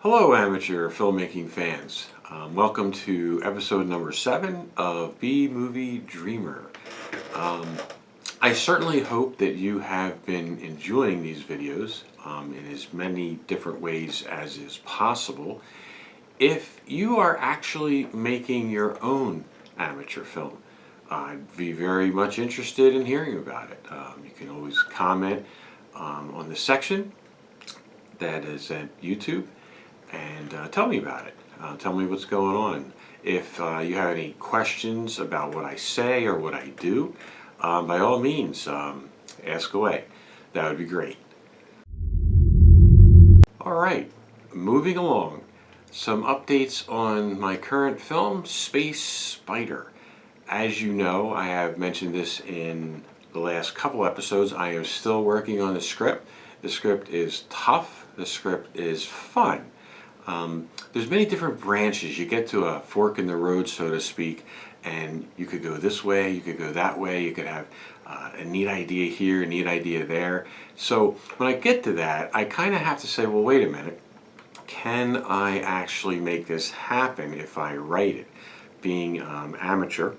Hello amateur filmmaking fans. Welcome to episode number 7 of B-Movie Dreamer. I certainly hope that you have been enjoying these videos in as many different ways as is possible. If you are actually making your own amateur film, I'd be very much interested in hearing about it. You can always comment on the section that is at YouTube and tell me about it. Tell me what's going on. If you have any questions about what I say or what I do, by all means, ask away. That would be great. Alright, moving along. Some updates on my current film, Space Spider. As you know, I have mentioned this in the last couple episodes, I am still working on the script. The script is tough, the script is fun. There's many different branches. You get to a fork in the road, so to speak, and you could go this way, you could go that way, you could have a neat idea here, a neat idea there. So when I get to that, I kind of have to say, well, wait a minute, can I actually make this happen if I write it? Being amateur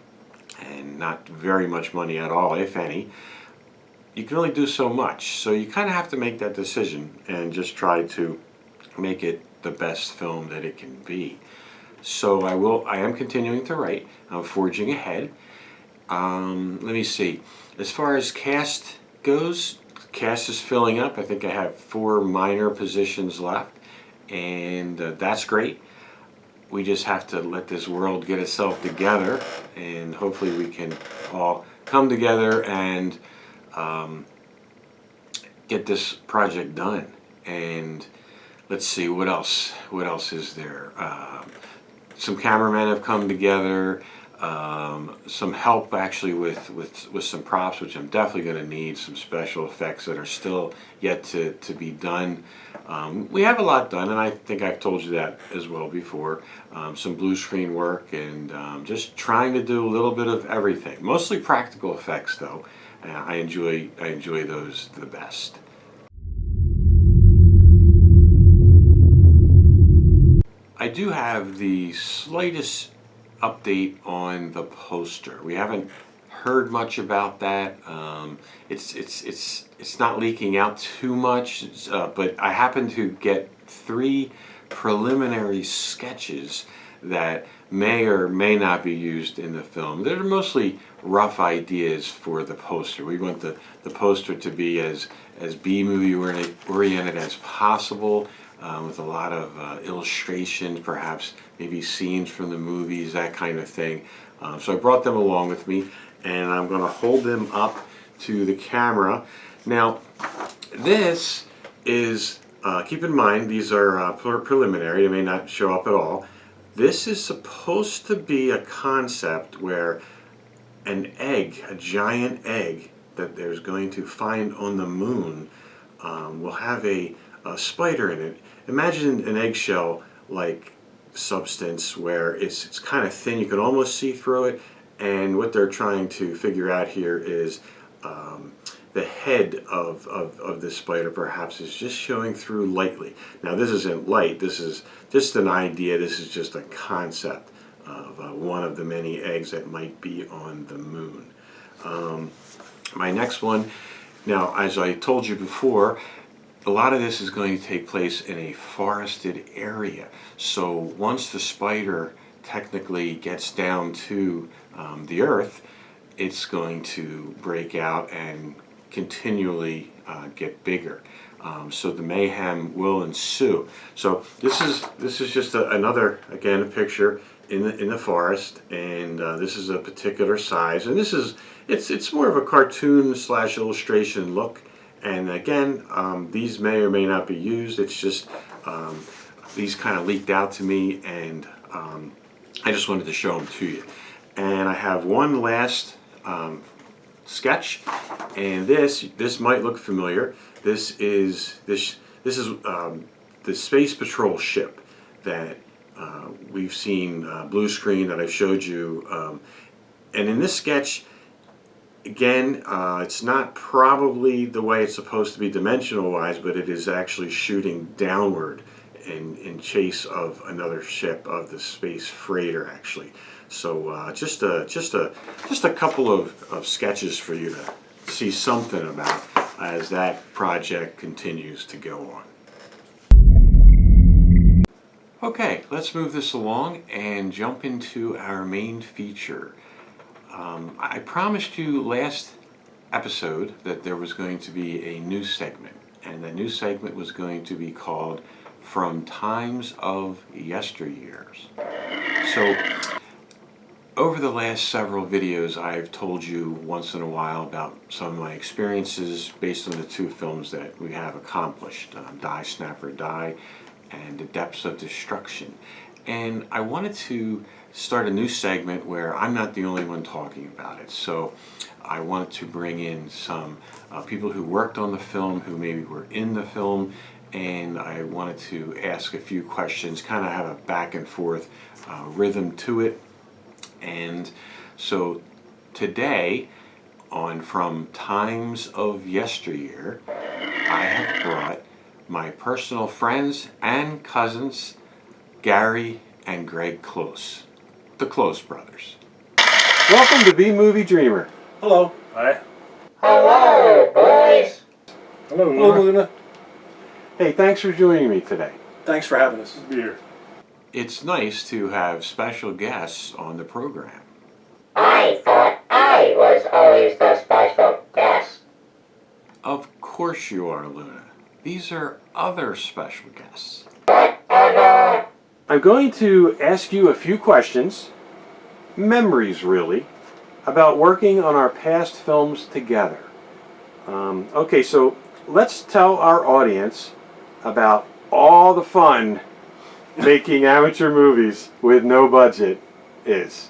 and not very much money at all, if any, you can only do so much. So you kind of have to make that decision and just try to make it the best film that it can be. So I am continuing to write. I'm forging ahead. Let me see. As far as cast goes, cast is filling up. I think I have 4 minor positions left, and that's great. We just have to let this world get itself together, and hopefully we can all come together and get this project done. And let's see, what else is there? Some cameramen have come together, some help actually with some props, which I'm definitely going to need, some special effects that are still yet to be done. We have a lot done, and I think I've told you that as well before. Some blue screen work, and just trying to do a little bit of everything. Mostly practical effects though. I enjoy those the best. I do have the slightest update on the poster. We haven't heard much about that. It's not leaking out too much, but I happen to get 3 preliminary sketches that may or may not be used in the film. They're mostly rough ideas for the poster. We want the poster to be as B-movie oriented as possible. With a lot of illustrations, perhaps maybe scenes from the movies, that kind of thing. So I brought them along with me, and I'm going to hold them up to the camera. Now, this is, keep in mind, these are preliminary, they may not show up at all. This is supposed to be a concept where an egg, a giant egg that there's going to find on the moon, will have a spider in it. Imagine an eggshell-like substance where it's kind of thin, you can almost see through it, and what they're trying to figure out here is the head of this spider perhaps is just showing through lightly. Now this isn't light, this is just an idea, this is just a concept of one of the many eggs that might be on the moon. My next one, now as I told you before, a lot of this is going to take place in a forested area. So once the spider technically gets down to the earth, it's going to break out and continually get bigger. So the mayhem will ensue. So this is just another, again, a picture in the forest, and this is a particular size, and this is it's more of a cartoon / illustration look. And again, these may or may not be used. It's just these kind of leaked out to me, and I just wanted to show them to you. And I have one last sketch, and this might look familiar. This is the Space Patrol ship that we've seen blue screen that I've showed you. And in this sketch, again, it's not probably the way it's supposed to be dimensional wise, but it is actually shooting downward in chase of another ship, of the space freighter, actually. So just a couple of sketches for you to see something about as that project continues to go on. Okay, let's move this along and jump into our main feature. I promised you last episode that there was going to be a new segment, and the new segment was going to be called From Times of Yesteryears. So over the last several videos, I've told you once in a while about some of my experiences based on the two films that we have accomplished, Die Snapper Die and The Depths of Destruction. And I wanted to start a new segment where I'm not the only one talking about it. So I wanted to bring in some people who worked on the film, who maybe were in the film, and I wanted to ask a few questions, kind of have a back and forth rhythm to it. And so today, on From Times of Yesteryear, I have brought my personal friends and cousins, Gary and Greg Close, the Close brothers. Welcome to B Movie Dreamer. Hello. Hi. Hello, boys. Hello, Hello, Luna. Luna. Hey, thanks for joining me today. Thanks for having us. Be here. It's nice to have special guests on the program. I thought I was always the special guest. Of course you are, Luna. These are other special guests. Whatever. I'm going to ask you a few questions, memories really, about working on our past films together. Okay, so let's tell our audience about all the fun making amateur movies with no budget is.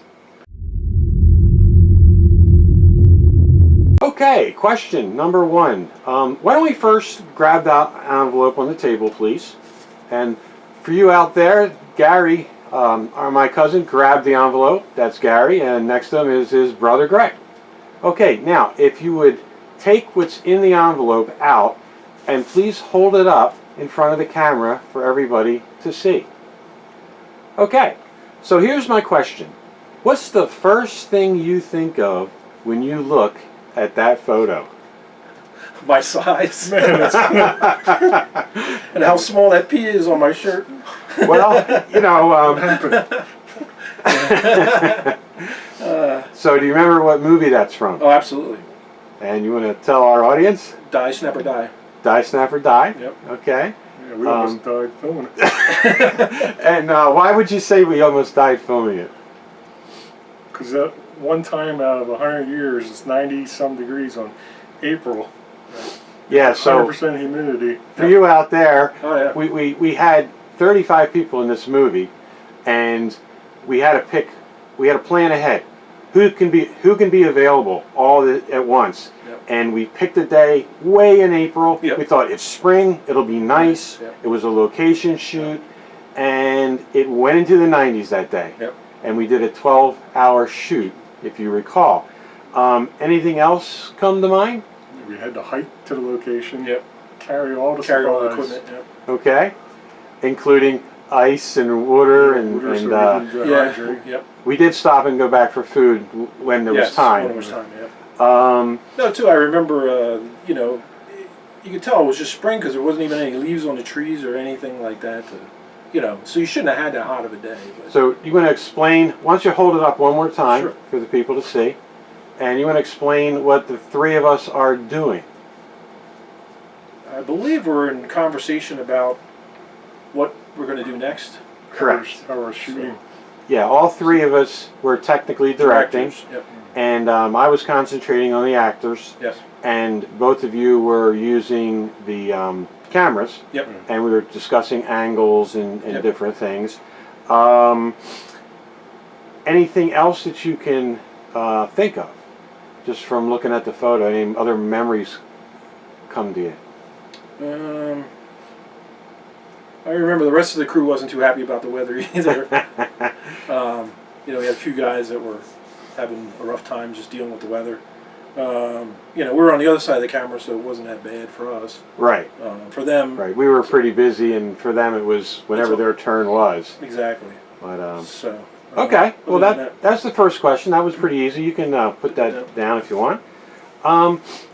Okay, question number one. Why don't we first grab that envelope on the table, please? And for you out there, Gary, or my cousin, grabbed the envelope. That's Gary, and next to him is his brother Greg. Okay, now if you would take what's in the envelope out and please hold it up in front of the camera for everybody to see. Okay, so here's my question. What's the first thing you think of when you look at that photo? My size. And how small that P is on my shirt. Well, you know, so do you remember what movie that's from? Oh, absolutely. And you want to tell our audience? Die, Snapper, Die. Die Snapper Die? Yep. Okay. Yeah, we almost died filming it. And why would you say we almost died filming it? Because that one time out of 100 years, it's 90-some degrees on April. Yeah, so 100% humidity. for you out there, Oh, yeah. we had 35 people in this movie, and we had to plan ahead. Who can be available at once? Yep. And we picked a day way in April. Yep. We thought it's spring, it'll be nice. Yep. It was a location shoot, and it went into the 90s that day. Yep. And we did a 12-hour shoot, if you recall. Anything else come to mind? We had to hike to the location. Yep. Carry all the Carry all the supplies. equipment. Yep. Okay, including ice and water and Water so we can Yeah. dehydrate. Yep. we did stop and go back for food when there was Yes, time. when there was time. Yep. Um, No, too. I remember. You know, you could tell it was just spring because there wasn't even any leaves on the trees or anything like that. You know, so you shouldn't have had that hot of a day. But. so you want to explain, why don't you hold it up one more time Sure. for the people to see, and you want to explain what the three of us are doing. I believe we're in conversation about what we're going to do next. Correct. How we're shooting. Yeah, all three of us were technically directing, Directors, Yep. and I was concentrating on the actors, Yes. and both of you were using the cameras, Yep. and we were discussing angles and Yep. different things. Anything else that you can think of, just from looking at the photo? Any other memories come to you? I remember the rest of the crew wasn't too happy about the weather either. You know, we had a few guys that were having a rough time just dealing with the weather. You know, we were on the other side of the camera, so it wasn't that bad for us. Right. For them, Right. We were pretty busy, and for them it was whenever their turn was. exactly. But So. okay. Well, other than that's the first question. That was pretty easy. You can put that down if you want.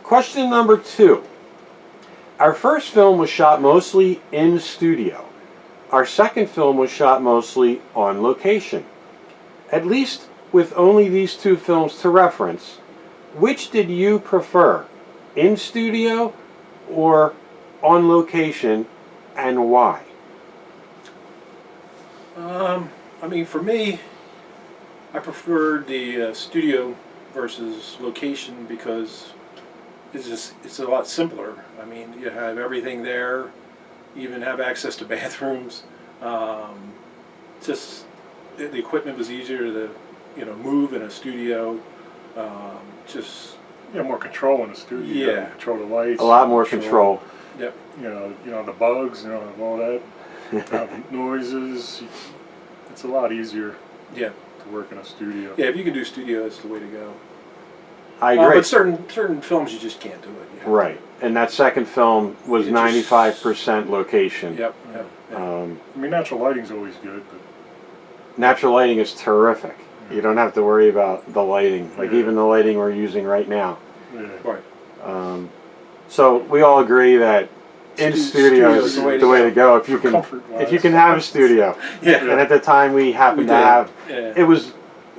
Question number 2. Our first film was shot mostly in studio. Our second film was shot mostly on location. At least with only these 2 films to reference, which did you prefer, in studio or on location, and why? I mean, for me, I preferred the studio versus location because it's a lot simpler. I mean, you have everything there. You even have access to bathrooms. Just the equipment was easier to move in a studio. Just You have more control in the studio. Yeah. Control the lights. A lot more control. yep. You know the bugs. You know all that. Noises. It's a lot easier Yeah. to work in a studio. Yeah. If you can do studio, that's the way to go. I agree. But certain films you just can't do it. You have Right. And that second film was It just- 95% location. To, yep. Yep. Yep. I mean, natural lighting's always good, but Natural lighting is terrific. You don't have to worry about the lighting, like Yeah. even the lighting we're using right now. yeah. Right. So we all agree that in studio is the way to go. If you can, Comfort-wise. if you can have a studio. Yeah. And at the time we happened We to did. have, Yeah. it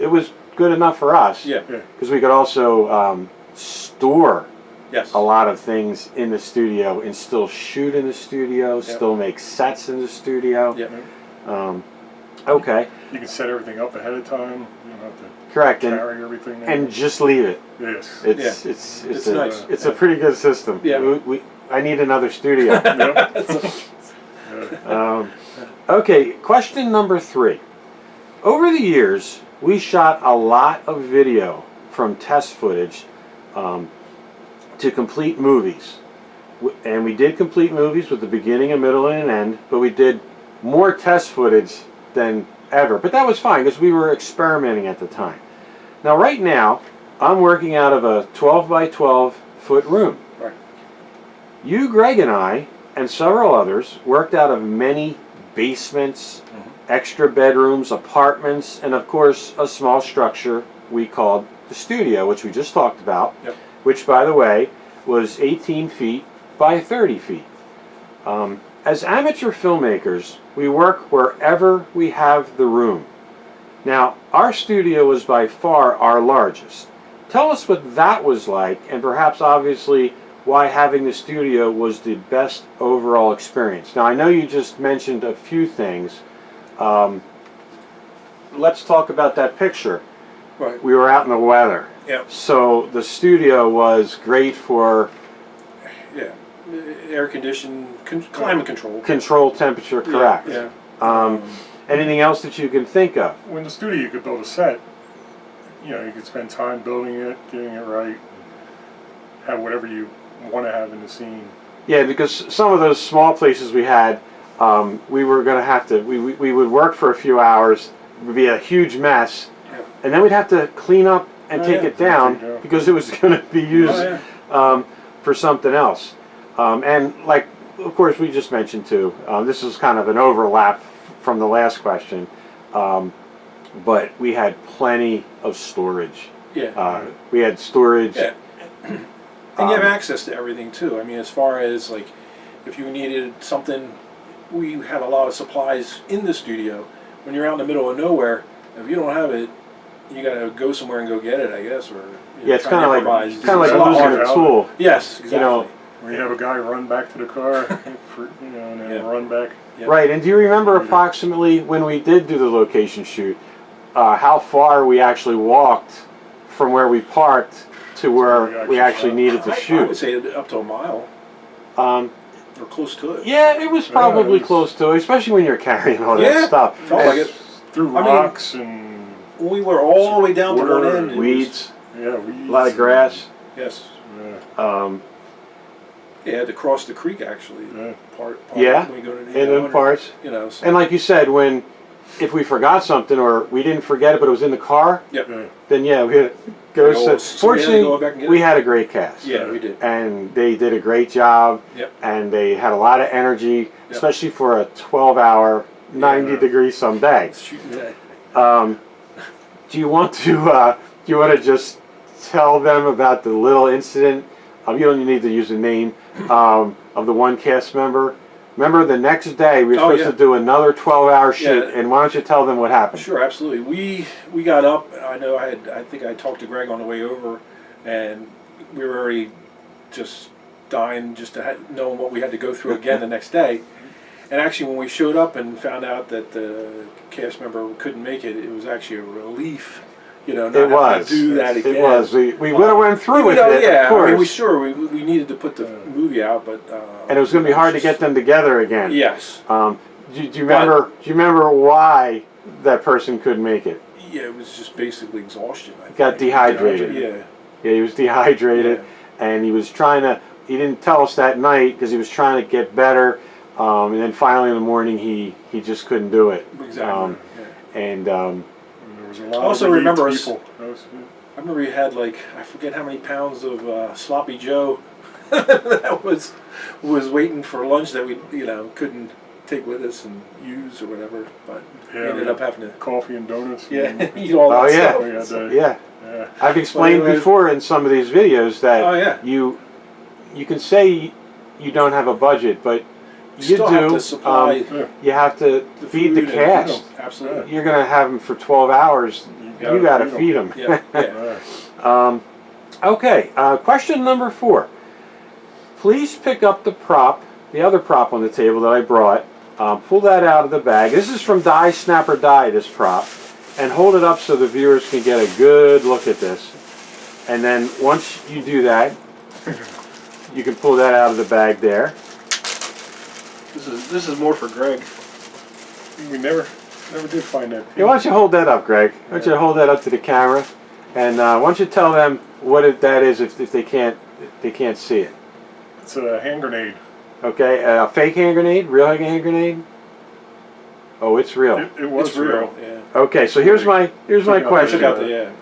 was good enough for us. Yeah. Yeah. Because we could also store Yes. a lot of things in the studio and still shoot in the studio, Yep. still make sets in the studio. Yep. Okay, You can set everything up ahead of time. You don't have to correct, and carry everything. just leave it. yes. It's Yeah. it's It's a, nice. It's a pretty good system. Yeah. I need another studio. Yep. Yeah. Okay, question number 3. Over the years, we shot a lot of video from test footage to complete movies. And we did complete movies with the beginning, a middle, and an end, but we did more test footage than ever. But that was fine because we were experimenting at the time. Now, right now, I'm working out of a 12 by 12 foot room. Right. You, Greg, and I, and several others worked out of many basements, extra bedrooms, apartments, and of course a small structure we called the studio, which we just talked about, Yep. which, by the way, was 18 feet by 30 feet. As amateur filmmakers, we work wherever we have the room. Now, our studio was by far our largest. Tell us what that was like, and perhaps obviously why having the studio was the best overall experience. Now, I know you just mentioned a few things. Let's talk about that picture. Right. We were out in the weather. Yep. So the studio was great for Yeah. Air conditioned, climate control. control temperature, correct. Yeah. Anything else that you can think of? When the studio, you could build a set. You know, you could spend time building it, getting it right, have whatever you want to have in the scene. Yeah, because some of those small places we had, we were going to have to, we would work for a few hours, it would be a huge mess, Yep. and then we'd have to clean up and Oh, take yeah. it down Take it down. because it was going to be used Oh, for something else. And like, of course, we just mentioned too, this is kind of an overlap from the last question, but we had plenty of storage. Yeah. We had storage. Yeah. And you have access to everything too. I mean, as far as like, if you needed something, we had a lot of supplies in the studio. When you're out in the middle of nowhere, if you don't have it, you gotta go somewhere and go get it, I guess, or Yeah, it's try and kind of improvise. like It's a lot losing harder. a tool. Yes, exactly. You know, Where you have a guy run back to the car, and then Yeah. run back. Yeah. Right, and do you remember approximately when we did do the location shoot, how far we actually walked from where we parked to where we actually needed to I would shoot? say up to a mile Um, or close to it. yeah, it was probably it was- close to it, especially when you're carrying all Yeah, that stuff. felt And like it. Through I mean, rocks and We were all the way down to one Water, end. It was- Weeds, yeah, weeds. a lot of grass. Yes. Yeah, Yeah, had to cross the creek actually. yeah. Part Yeah, when we go to the in them parts. You know. So, And like you said, when if we forgot something or we didn't forget it but it was in the car, Yep. Yeah. then yeah, we had to go. So we had to Fortunately, go back and get we it? had a great cast. Yeah, we did. And they did a great job. Yep. And they had a lot of energy, Yep. especially for a 12-hour, 90-degree some day. Shooting day. Do you want to just tell them about the little incident? You don't need to use a name of the one cast member. Remember, the next day we were supposed to do another 12-hour shoot, and why don't you tell them what happened? Sure, absolutely. We got up. I know I think I talked to Greg on the way over, and we were already just dying just to knowing what we had to go through again the next day. And actually, when we showed up and found out that the cast member couldn't make it, it was actually a relief. You know, not having to do that again. It was. We would have went through with it, yeah, of course. I mean, we needed to put the movie out, but and it was going to be hard to get them together again. Yes. Do you remember why that person couldn't make it? Yeah, it was just basically exhaustion. I Got think. dehydrated. Yeah. Yeah, he was dehydrated, and he was trying to. He didn't tell us that night because he was trying to get better, and then finally in the morning he just couldn't do it. Exactly. And There was a lot I also of remember people. I remember he had I forget how many pounds of sloppy Joe that was waiting for lunch that we couldn't take with us and use or whatever, but we ended up having to coffee and donuts. eat all that stuff. Yeah. I've explained before in some of these videos that you can say you don't have a budget, but you still do. have to supply you have to feed the cast. Absolutely. You're going to have them for 12 hours. You got to feed them. Yeah. Okay. Question number 4. Please pick up the other prop on the table that I brought. Pull that out of the bag. This is from Die Snapper Die, this prop. And hold it up so the viewers can get a good look at this. And then once you do that, you can pull that out of the bag there. This is more for Greg. We never did find that. Hey, why don't you hold that up, Greg? Why don't you hold that up to the camera? And why don't you tell them what that is if they can't see it? It's a hand grenade. Okay, a fake hand grenade? Real hand grenade? Oh, it's real. It was real. Yeah. Okay, so here's my question. But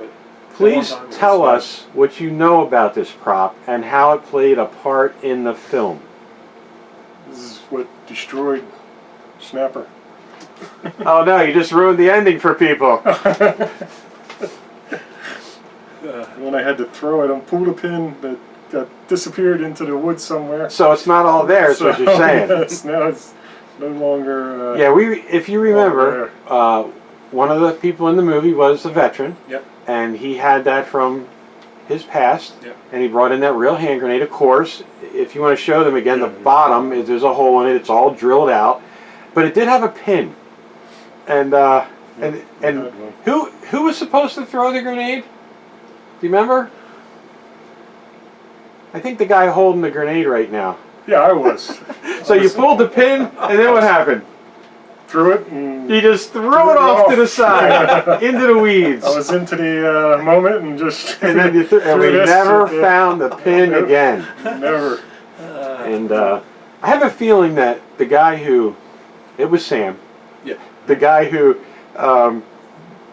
Please tell us what you know about this prop and how it played a part in the film. This is what destroyed Snapper. Oh no, you just ruined the ending for people. And then I had to throw it and pull the pin that got disappeared into the woods somewhere. So it's not all there, is what you're saying. Yes, now it's no longer. Yeah, if you remember, one of the people in the movie was a veteran. Yep. And he had that from his past. Yep. And he brought in that real hand grenade. Of course, if you want to show them again, the bottom there's a hole in it. It's all drilled out, but it did have a pin. And who was supposed to throw the grenade? Do you remember? I think the guy holding the grenade right now. Yeah, I was. So you pulled the pin, and then what happened? Threw it and You just threw it off to the side, into the weeds. I was into the moment and just. And then and we never found the pin again. Never. And I have a feeling that the guy it was Sam. Yeah. The guy who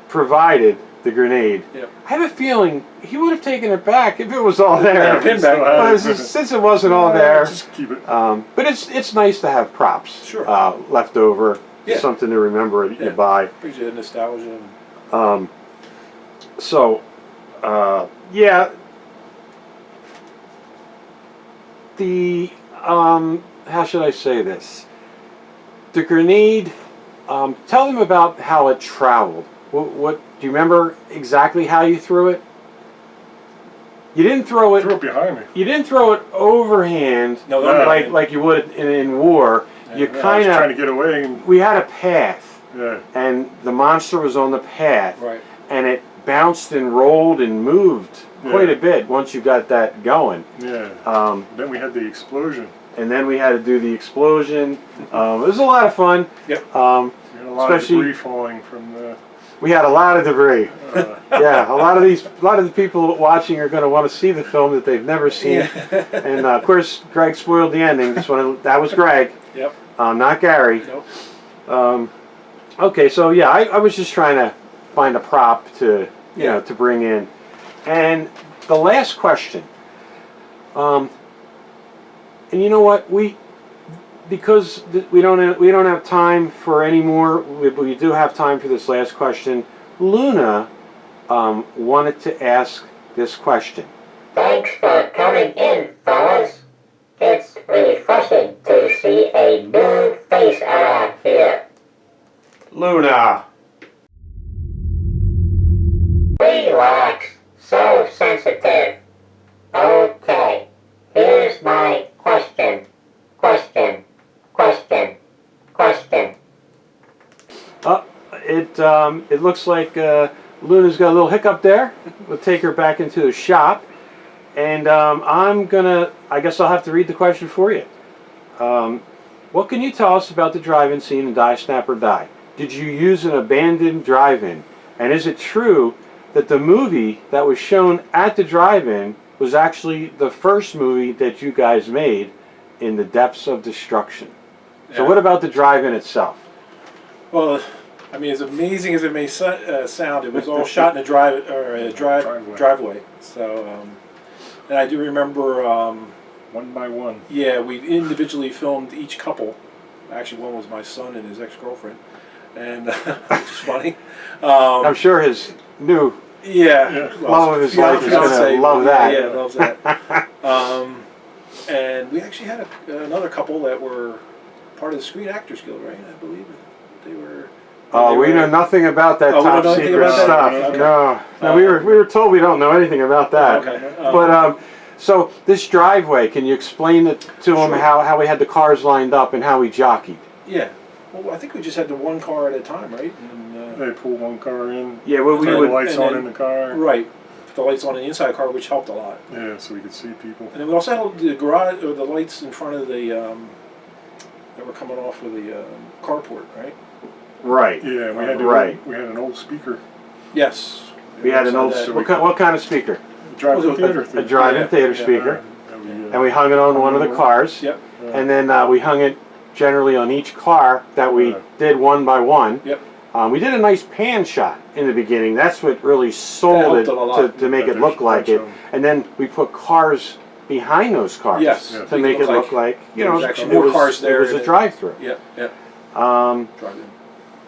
provided the grenade. Yep. I have a feeling he would have taken it back if it was all there. Pin back. But since it wasn't all there, Just keep it. but it's nice to have props Sure. left over. Yeah. Something to remember you Yeah. buy. Brings you nostalgia. Yeah. The how should I say this? The grenade. Tell them about how it traveled. What do you remember exactly how you threw it? You didn't throw it. Threw it behind me. You didn't throw it overhand. No, like you would in war. You I was kind trying to of. get away and. We had a path. Yeah. And the monster was on the path. Right. And it bounced and rolled and moved quite a bit once you got that going. Yeah. Then we had the explosion. And then we had to do the explosion. It was a lot of fun. Yep. We had a lot Especially- of debris falling from the. We had a lot of debris. Yeah, a lot of the people watching are going to want to see the film that they've never seen. And of course, Greg spoiled the ending. That was Greg, Yep. not Gary. Nope. Okay, so yeah, I was just trying to find a prop to to bring in, and the last question. And you know what, because we don't have time for any more. We do have time for this last question. Luna wanted to ask this question. Thanks for coming in, fellas. It's refreshing to see a new face around here. Luna. Relax. So sensitive. Okay. Here's my question. Question. Question. Question. It looks like Luna's got a little hiccup there. We'll take her back into the shop, and I guess I'll have to read the question for you. What can you tell us about the drive-in scene in Die Snapper Die? Did you use an abandoned drive-in? And is it true that the movie that was shown at the drive-in was actually the first movie that you guys made, In the Depths of Destruction? So Yeah. what about the drive-in itself? Well, I mean, as amazing as it may sound, it was all shot in a driveway. So, and I do remember. One by one. Yeah, we individually filmed each couple. Actually, one was my son and his ex-girlfriend, and which is funny. I'm sure his new Yeah, love of his life is going to love that. Yeah, loves that. And we actually had another couple that were part of the Screen Actors Guild, right? I believe they were. Oh, we know nothing about that Oh, we don't top know anything secret about that? stuff. Okay. No, we were told we don't know anything about that. Okay. But so this driveway, can you explain it to him Sure. how we had the cars lined up and how we jockeyed? Yeah. Well, I think we just had the one car at a time, right? And, They pull one car in. Yeah, well, we turn would. the lights and on then- in the car. right. Put the lights on in the inside car, which helped a lot. Yeah, so we could see people. And then we also had the garage or the lights in front of the that were coming off of the carport, right? Right. Yeah, we had Right. we had an old speaker, Yes. We had an old. that. What kind of speaker? drive-in Was it theater A thing. drive-in Yeah. theater Yeah. speaker, And and we hung it on one of the cars. Yep. And then we hung it generally on each car that we Yeah. did one by one. Yep. We did a nice pan shot in the beginning. That's what really That sold helped it it a lot. to make it look like it. And then we put cars behind those cars Yes. Yeah. to make it look like there was actually it more was, cars there It was a than- drive-through. Yep. Yep. Drive in.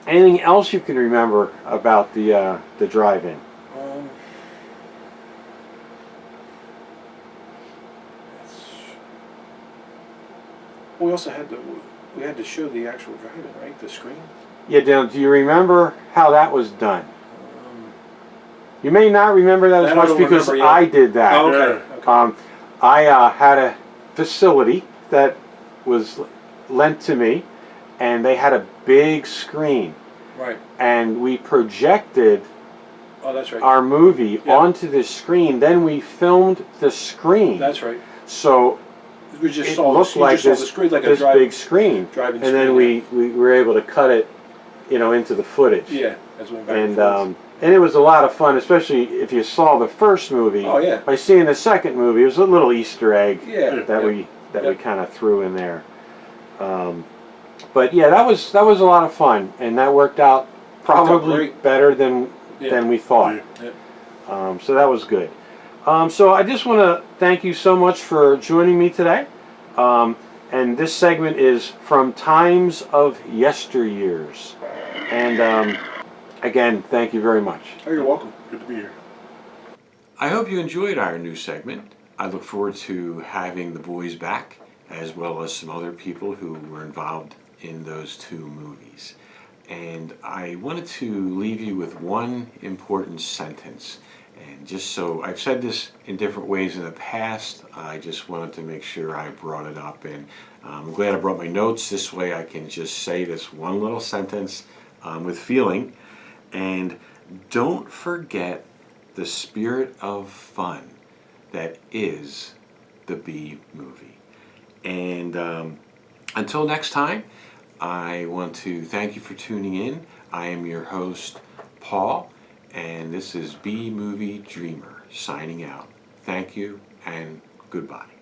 Anything else you can remember about the drive-in? We also had to show the actual drive-in, right? The screen. Yeah, Dan, do you remember how that was done? You may not remember that as That I much don't because remember yet. I did that. Oh, okay. Okay. I had a facility that was lent to me, and they had a big screen, Right. and we projected Oh, that's right. our movie Yeah. onto the screen. Then we filmed the screen, That's right. so We just it saw looked you like just saw this, the screen like a this big screen, driving and then screen. we were able to cut it, into the footage. Yeah, as we went back and And forth. and it was a lot of fun, especially if you saw the first movie. Oh, yeah. By seeing the second movie, it was a little Easter egg Yeah. that yeah. we Yeah. kind of threw in there. But yeah, that was a lot of fun, and that worked out probably great. better than Yeah. we thought. Yeah. So that was good. So I just want to thank you so much for joining me today. And this segment is From Times of Yesteryears. And again, thank you very much. Oh, you're welcome. Good to be here. I hope you enjoyed our new segment. I look forward to having the boys back, as well as some other people who were involved in those two movies. And I wanted to leave you with one important sentence. And just so, I've said this in different ways in the past, I just wanted to make sure I brought it up. And I'm glad I brought my notes. This way I can just say this one little sentence with feeling. And don't forget the spirit of fun that is the B movie. And until next time, I want to thank you for tuning in. I am your host, Paul, and this is B Movie Dreamer signing out. Thank you and goodbye.